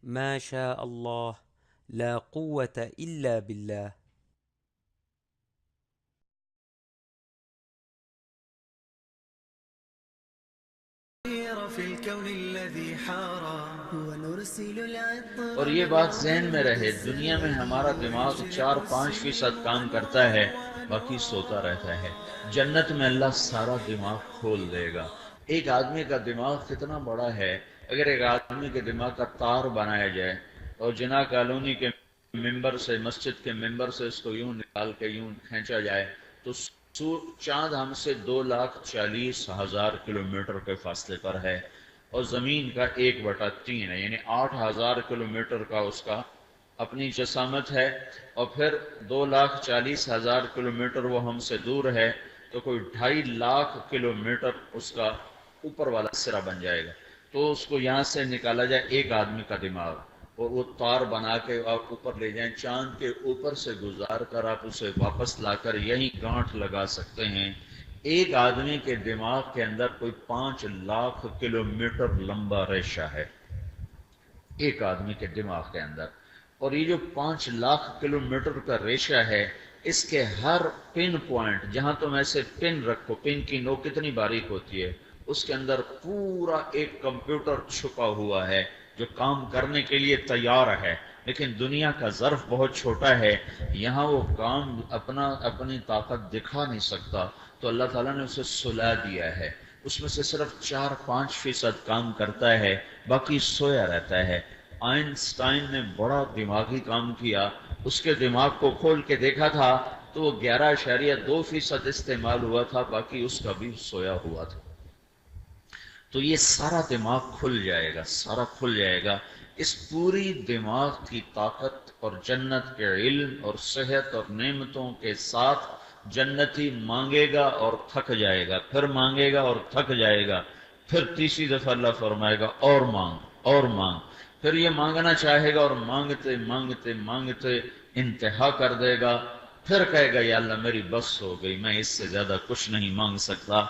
ما شاء اللہ لا قوة الا باللہ. في الكون الذي حارى ونرسل اور العطر یہ بات ذہن میں رہے، دنیا میں ہمارا دماغ 4-5% کام کرتا ہے، باقی سوتا رہتا ہے۔ جنت میں اللہ سارا دماغ کھول دے گا۔ ایک آدمی کا دماغ کتنا بڑا ہے، اگر ایک آدمی کے دماغ کا تار بنایا جائے اور جناح کالونی کے ممبر سے، مسجد کے ممبر سے اس کو یوں نکال کے یوں کھینچا جائے تو چاند ہم سے 2,40,000 کلومیٹر کے فاصلے پر ہے، اور زمین کا 1/3 ہے، یعنی 8,000 کلومیٹر کا اس کا اپنی جسامت ہے، اور پھر 2,40,000 کلومیٹر وہ ہم سے دور ہے، تو کوئی 2.5 لاکھ کلومیٹر اس کا اوپر والا سرا بن جائے گا۔ تو اس کو یہاں سے نکالا جائے ایک آدمی کا دماغ، اور وہ تار بنا کے آپ اوپر لے جائیں، چاند کے اوپر سے گزار کر آپ اسے واپس لا کر یہیں گانٹھ لگا سکتے ہیں۔ ایک آدمی کے دماغ کے اندر کوئی 5 لاکھ کلومیٹر لمبا ریشہ ہے، ایک آدمی کے دماغ کے اندر۔ اور یہ جو 5 لاکھ کلومیٹر کا ریشہ ہے، اس کے ہر پن پوائنٹ، جہاں تم ایسے پن رکھو، پن کی نوک کتنی باریک ہوتی ہے، اس کے اندر پورا ایک کمپیوٹر چھپا ہوا ہے جو کام کرنے کے لیے تیار ہے۔ لیکن دنیا کا ظرف بہت چھوٹا ہے، یہاں وہ کام اپنی طاقت دکھا نہیں سکتا، تو اللہ تعالیٰ نے اسے سلا دیا ہے۔ اس میں سے صرف 4-5% کام کرتا ہے، باقی سویا رہتا ہے۔ آئنسٹائن نے بڑا دماغی کام کیا، اس کے دماغ کو کھول کے دیکھا تھا تو وہ 11.2% استعمال ہوا تھا، باقی اس کا بھی سویا ہوا تھا۔ تو یہ سارا دماغ کھل جائے گا، سارا کھل جائے گا۔ اس پوری دماغ کی طاقت اور جنت کے علم اور صحت اور نعمتوں کے ساتھ جنتی مانگے گا اور تھک جائے گا، پھر مانگے گا اور تھک جائے گا، پھر تیسری دفعہ اللہ فرمائے گا اور مانگ اور مانگ، پھر یہ مانگنا چاہے گا اور مانگتے مانگتے مانگتے انتہا کر دے گا، پھر کہے گا یا اللہ میری بس ہو گئی، میں اس سے زیادہ کچھ نہیں مانگ سکتا۔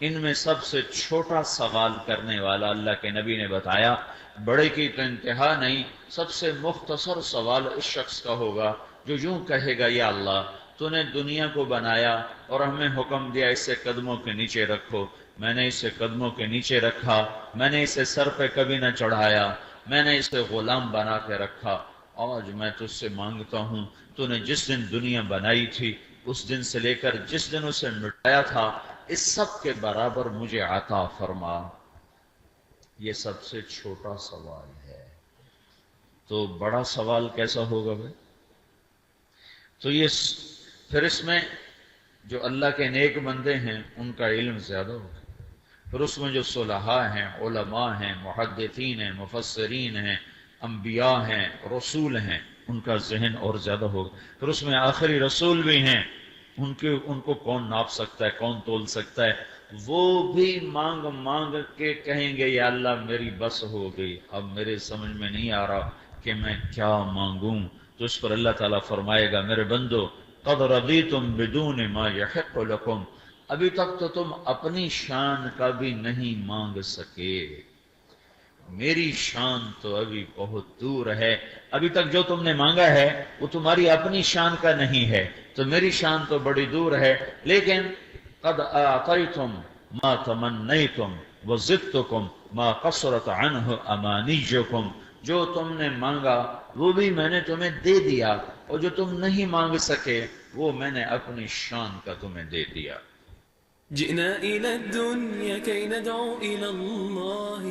ان میں سب سے چھوٹا سوال کرنے والا اللہ کے نبی نے بتایا، بڑے کی تو انتہا نہیں، سب سے مختصر سوال اس شخص کا ہوگا جو یوں کہے گا یا اللہ تو نے دنیا کو بنایا اور ہمیں حکم دیا اسے قدموں کے نیچے رکھو، میں نے اسے قدموں کے نیچے رکھا، میں نے اسے سر پہ کبھی نہ چڑھایا، میں نے اسے غلام بنا کے رکھا، آج میں تجھ سے مانگتا ہوں تو نے جس دن دنیا بنائی تھی اس دن سے لے کر جس دن اسے مٹایا تھا اس سب کے برابر مجھے عطا فرما۔ یہ سب سے چھوٹا سوال ہے، تو بڑا سوال کیسا ہوگا بھائی؟ تو یہ پھر اس میں جو اللہ کے نیک بندے ہیں ان کا علم زیادہ ہوگا، پھر اس میں جو صلحاء ہیں، علماء ہیں، محدثین ہیں، مفسرین ہیں، انبیاء ہیں، رسول ہیں، ان کا ذہن اور زیادہ ہوگا، پھر اس میں آخری رسول بھی ہیں، ان کو کون ناپ سکتا ہے، کون تول سکتا ہے؟ وہ بھی مانگ مانگ کے کہیں گے یا اللہ میری بس ہو گئی، اب میرے سمجھ میں نہیں آ رہا کہ میں کیا مانگوں۔ تو اس پر اللہ تعالیٰ فرمائے گا میرے بندو قد رضیتم بدون ما یحق لکم، ابھی تک تو تم اپنی شان کا بھی نہیں مانگ سکے، میری شان تو ابھی بہت دور ہے، ابھی تک جو تم نے مانگا ہے وہ تمہاری اپنی شان کا نہیں ہے، تو میری شان تو بڑی دور ہے، لیکن قد اعطیتم ما تمنیتم وزدتکم ما قصرت عنہ امانیکم، جو تم نے مانگا وہ بھی میں نے تمہیں دے دیا، اور جو تم نہیں مانگ سکے وہ میں نے اپنی شان کا تمہیں دے دیا۔ جئنا إلى الدنيا كي ندعو إلى الله